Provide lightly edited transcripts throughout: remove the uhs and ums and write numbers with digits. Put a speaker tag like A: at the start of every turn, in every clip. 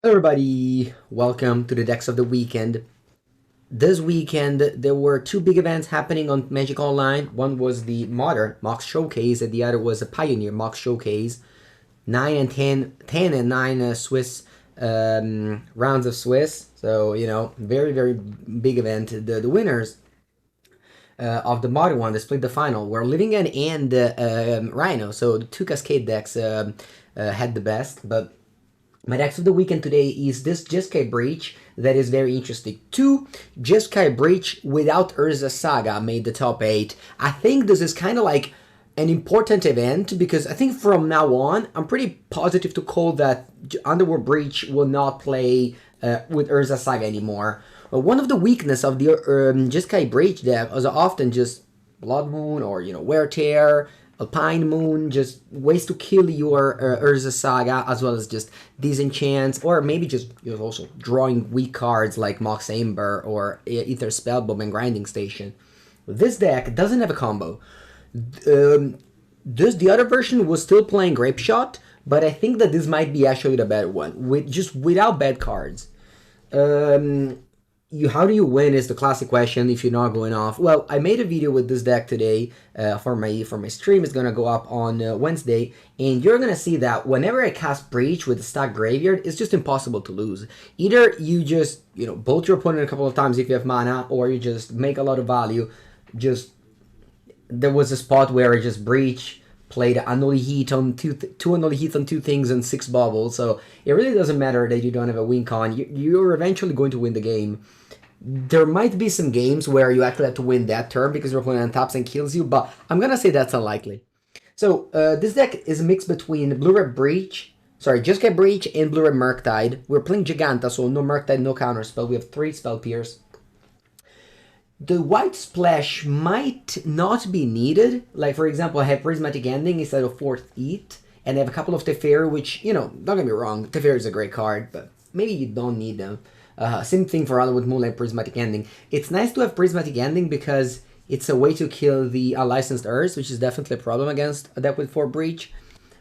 A: Everybody, welcome to the decks of the weekend. This weekend, there were two big events happening on Magic Online. One was the Modern Mox Showcase, and the other was a Pioneer Mox Showcase. 9 and 10 and 9 Swiss rounds of Swiss. So, very, very big event. The winners of the Modern one that split the final were Livingen and Rhino. So, the two Cascade decks had the best, but my decks of the weekend today is this Jeskai Breach that is very interesting. Two Jeskai Breach without Urza Saga made the top 8. I think this is kind of like an important event because I think from now on, I'm pretty positive to call that Underworld Breach will not play with Urza Saga anymore. One of the weakness of the Jeskai Breach deck is often just Blood Moon or, Wear Tear, Alpine Moon, just ways to kill your Urza Saga, as well as just disenchants, or maybe just also drawing weak cards like Mox Amber or Ether Spellbomb and Grinding Station. This deck doesn't have a combo. The other version was still playing Grape Shot, but I think that this might be actually the better one, without bad cards. How do you win is the classic question if you're not going off. Well, I made a video with this deck today for my stream. It's gonna go up on Wednesday, and you're gonna see that whenever I cast Breach with the stack Graveyard, it's just impossible to lose. Either you just bolt your opponent a couple of times if you have mana, or you just make a lot of value. There was a spot where I just Breach, played Unholy Heat on two Unholy Heats on two things and 6 bubbles, so it really doesn't matter that you don't have a win con. You're eventually going to win the game. There might be some games where you actually have to win that turn because your opponent taps and kills you, but I'm gonna say that's unlikely. So this deck is a mix between Blue-Red Breach, Jeskai Breach and Blue-Red Murktide. We're playing Giganta, so no Murktide, no counterspell. We have 3 Spell Pierce. The white splash might not be needed. Like, for example, I have Prismatic Ending instead of 4th Eat, and I have a couple of Teferi, which, don't get me wrong, Teferi is a great card, but maybe you don't need them. Same thing for Otherwood Moonlight Prismatic Ending. It's nice to have Prismatic Ending because it's a way to kill the Unlicensed Earths, which is definitely a problem against a deck with 4 Breach.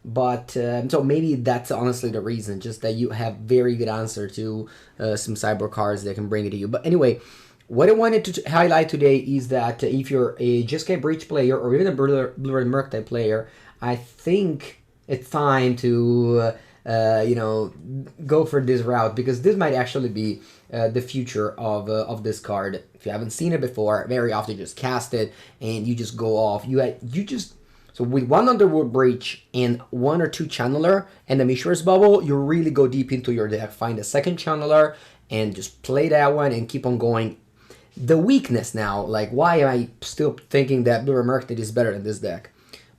A: But, so maybe that's honestly the reason, just that you have very good answer to some Cyborg cards that can bring it to you. But anyway, what I wanted to highlight today is that if you're a Jeskai Breach player or even a Blue-Red Murktide player, I think it's time to go for this route, because this might actually be the future of this card. If you haven't seen it before, very often you just cast it and you just go off. So with 1 Underworld Breach and 1 or 2 Channeler and the Mishra's Bubble, you really go deep into your deck. Find a second Channeler and just play that one and keep on going. The weakness now, like why am I still thinking that Blue-Red Murktide is better than this deck?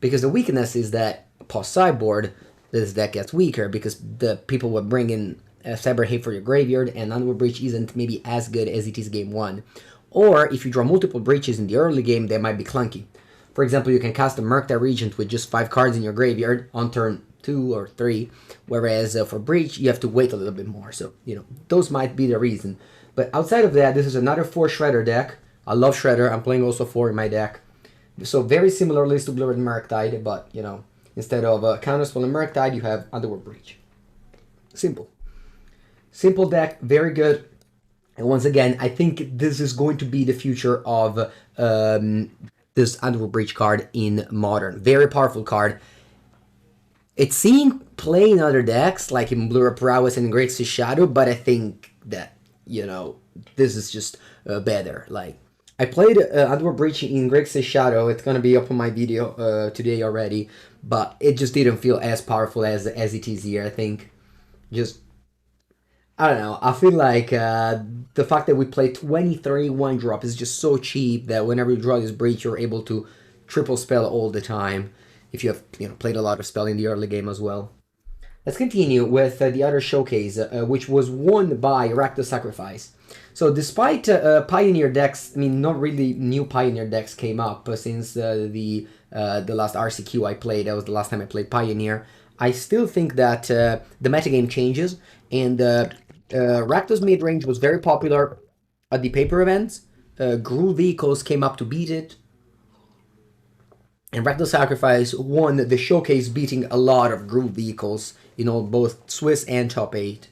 A: Because the weakness is that post sideboard, this deck gets weaker because the people would bring in Cyber Hate for your graveyard, and Underworld Breach isn't maybe as good as it is game 1. Or if you draw multiple breaches in the early game, they might be clunky. For example, you can cast a Murktide Regent with just 5 cards in your graveyard on turn 2 or 3, whereas for Breach, you have to wait a little bit more. So, those might be the reason. But outside of that, this is another 4 Shredder deck. I love Shredder. I'm playing also 4 in my deck. So very similarly to Blue-Red Murktide, but, instead of Counterspell and Murktide, you have Underworld Breach. Simple. Simple deck, very good. And once again, I think this is going to be the future of this Underworld Breach card in Modern. Very powerful card. It's seen play in other decks, like in Blue-Red Prowess and Great Sea Shadow, but I think that, this is just better. Like, I played Underworld Breach in Great Sea Shadow. It's gonna be up on my video today already, but it just didn't feel as powerful as it is here. I think I don't know. I feel like the fact that we play 23 1-drop is just so cheap that whenever you draw this Breach, you're able to triple spell all the time if you have played a lot of spell in the early game as well. Let's continue with the other showcase, which was won by Rakdos Sacrifice. So despite Pioneer decks, not really new Pioneer decks came up since the last RCQ I played. That was the last time I played Pioneer. I still think that the metagame changes, and Rakdos mid-range was very popular at the paper events. Groove Vehicles came up to beat it. And Rakdos Sacrifice won the showcase, beating a lot of Groove Vehicles, both Swiss and top 8.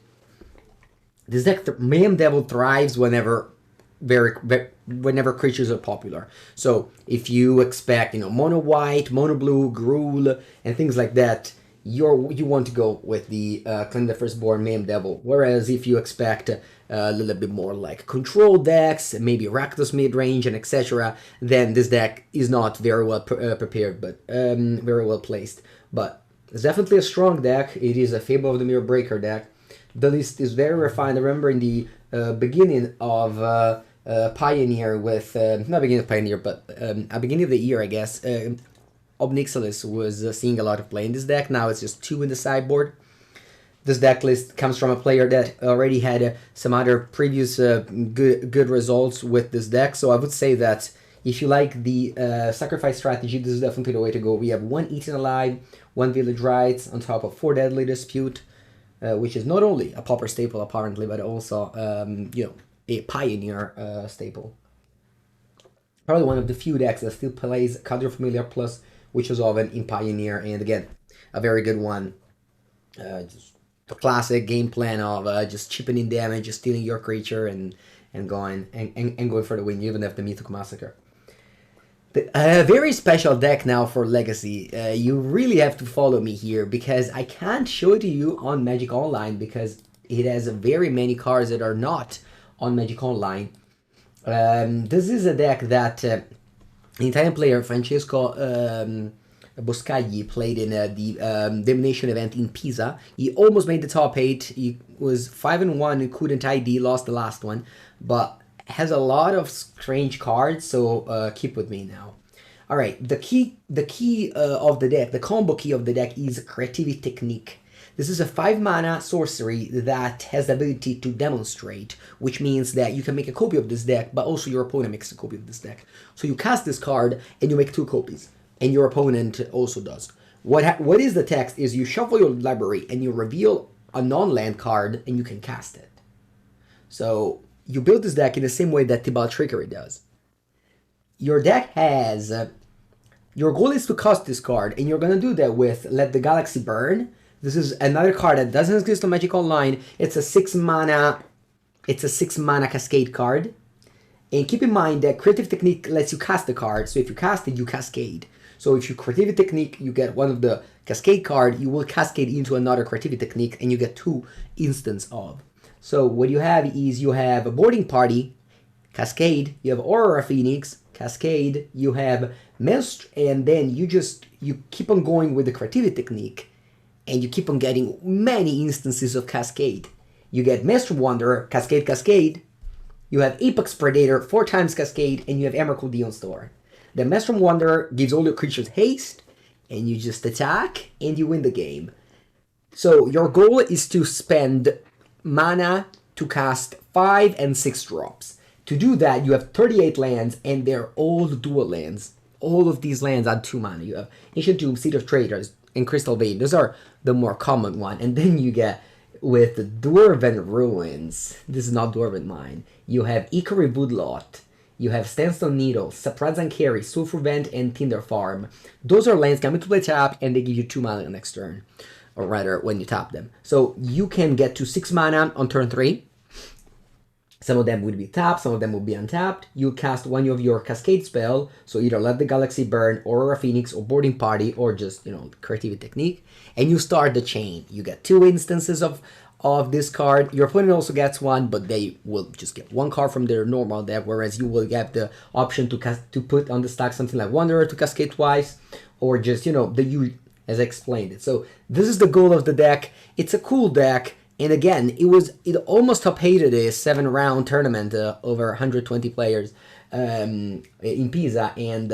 A: This deck, Mayhem Devil, thrives whenever creatures are popular. So if you expect, mono white, mono blue, Gruul, and things like that, you want to go with the Claim the Firstborn Mayhem Devil. Whereas if you expect a little bit more like control decks, maybe Rakdos mid-range and etc., then this deck is not very well prepared, but very well placed. But it's definitely a strong deck. It is a Fable of the Mirror Breaker deck. The list is very refined. I remember in the beginning of Pioneer with, not beginning of Pioneer, but at beginning of the year, I guess, Obnixilis was seeing a lot of play in this deck. Now it's just 2 in the sideboard. This deck list comes from a player that already had some other previous good results with this deck. So I would say that if you like the sacrifice strategy, this is definitely the way to go. We have 1 Eaten Alive, 1 Village Rites on top of 4 Deadly Dispute, which is not only a Pauper staple apparently, but also a Pioneer staple. Probably one of the few decks that still plays Cadre Familiar Plus, which is often in Pioneer, and again, a very good one. Just the classic game plan of just chipping in damage, just stealing your creature, and going for the win, even after Mythic Massacre. A very special deck now for Legacy. You really have to follow me here because I can't show it to you on Magic Online because it has very many cards that are not on Magic Online. This is a deck that an Italian player, Francesco Boscagli, played in the Domination event in Pisa. He almost made the top 8. He was 5-1 and couldn't ID, lost the last one, but has a lot of strange cards, so keep with me now. Alright, the key of the deck, the combo key of the deck is Creativity Technique. This is a 5-mana sorcery that has the ability to demonstrate, which means that you can make a copy of this deck, but also your opponent makes a copy of this deck. So you cast this card and you make 2 copies, and your opponent also does. What is the text is you shuffle your library and you reveal a non-land card and you can cast it. So you build this deck in the same way that Tibalt Trickery does. Your deck has... your goal is to cast this card, and you're going to do that with Let the Galaxy Burn. This is another card that doesn't exist on Magic Online. It's a 6-mana Cascade card. And keep in mind that Creative Technique lets you cast the card. So if you cast it, you cascade. So if you Creative Technique, you get one of the Cascade card, you will cascade into another Creative Technique, and you get 2 instants of. So what you have is you have a Boarding Party, Cascade, you have Aurora Phoenix, Cascade, you have Mist, and then you keep on going with the Creativity Technique, and you keep on getting many instances of Cascade. You get Master Wanderer, Cascade, Cascade. You have Apex Predator, 4 times Cascade, and you have Emrakul Dion Store. The Master Wanderer gives all your creatures haste, and you just attack, and you win the game. So your goal is to spend mana to cast 5 and 6 drops. To do that, you have 38 lands, and they're all dual lands. All of these lands add 2 mana. You have Ancient Tomb, Seed of Traders, and Crystal Vein. Those are the more common one. And then you get with Dwarven Ruins. This is not Dwarven Mine. You have Ikari Woodlot. You have Sandstone Needle, Saprazan Carry, Sulfur Vent, and Tinder Farm. Those are lands coming to play tap, and they give you 2 mana next turn. Or rather, when you tap them. So you can get to 6 mana on turn 3. Some of them would be tapped, some of them will be untapped. You cast one of your Cascade spell, so either Let the Galaxy Burn, Aurora Phoenix, or Boarding Party, or just, Creativity Technique, and you start the chain. You get 2 instances of this card. Your opponent also gets 1, but they will just get 1 card from their normal deck, whereas you will get the option to put on the stack something like Wanderer to cascade twice, or just, as I explained it. So this is the goal of the deck. It's a cool deck. And again, it almost top-hated a 7-round tournament over 120 players in Pisa, and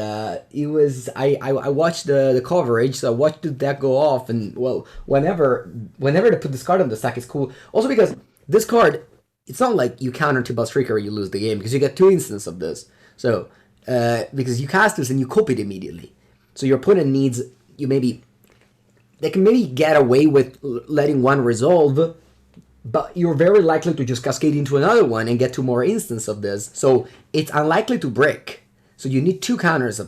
A: it was I watched the coverage, so I watched the deck go off, and well, whenever they put this card on the stack, it's cool. Also because this card, it's not like you counter to Buzz Trickery, you lose the game, because you get 2 instances of this. So because you cast this and you copy it immediately, so your opponent needs they can maybe get away with letting 1 resolve. But you're very likely to just cascade into another one and get 2 more instances of this. So it's unlikely to break. So you need 2 counters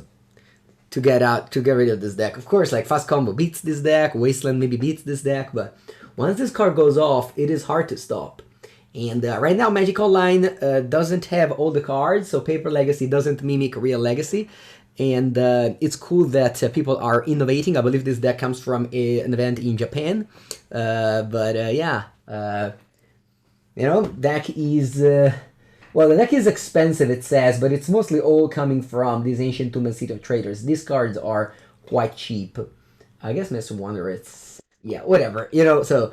A: to get rid of this deck. Of course, like Fast Combo beats this deck, Wasteland maybe beats this deck, but once this card goes off, it is hard to stop. And right now, Magic Online doesn't have all the cards, so Paper Legacy doesn't mimic real Legacy. And it's cool that people are innovating. I believe this deck comes from an event in Japan. But yeah, deck is... well, the deck is expensive, it says, but it's mostly all coming from these Ancient Tomb and City of Traders. These cards are quite cheap. I guess Mr. Wonder, it's... yeah, whatever. So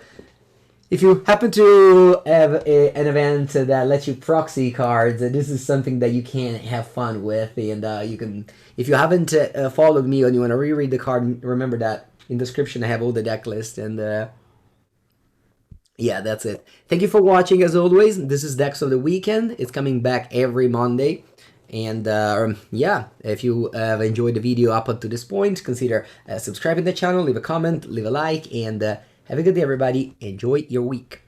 A: if you happen to have an event that lets you proxy cards, this is something that you can have fun with. And you can... if you haven't followed me and you want to reread the card, remember that in the description I have all the deck list. And yeah, that's it. Thank you for watching as always. This is Decks of the Weekend. It's coming back every Monday. And yeah, if you have enjoyed the video up until this point, consider subscribing to the channel, leave a comment, leave a like, and have a good day, everybody. Enjoy your week.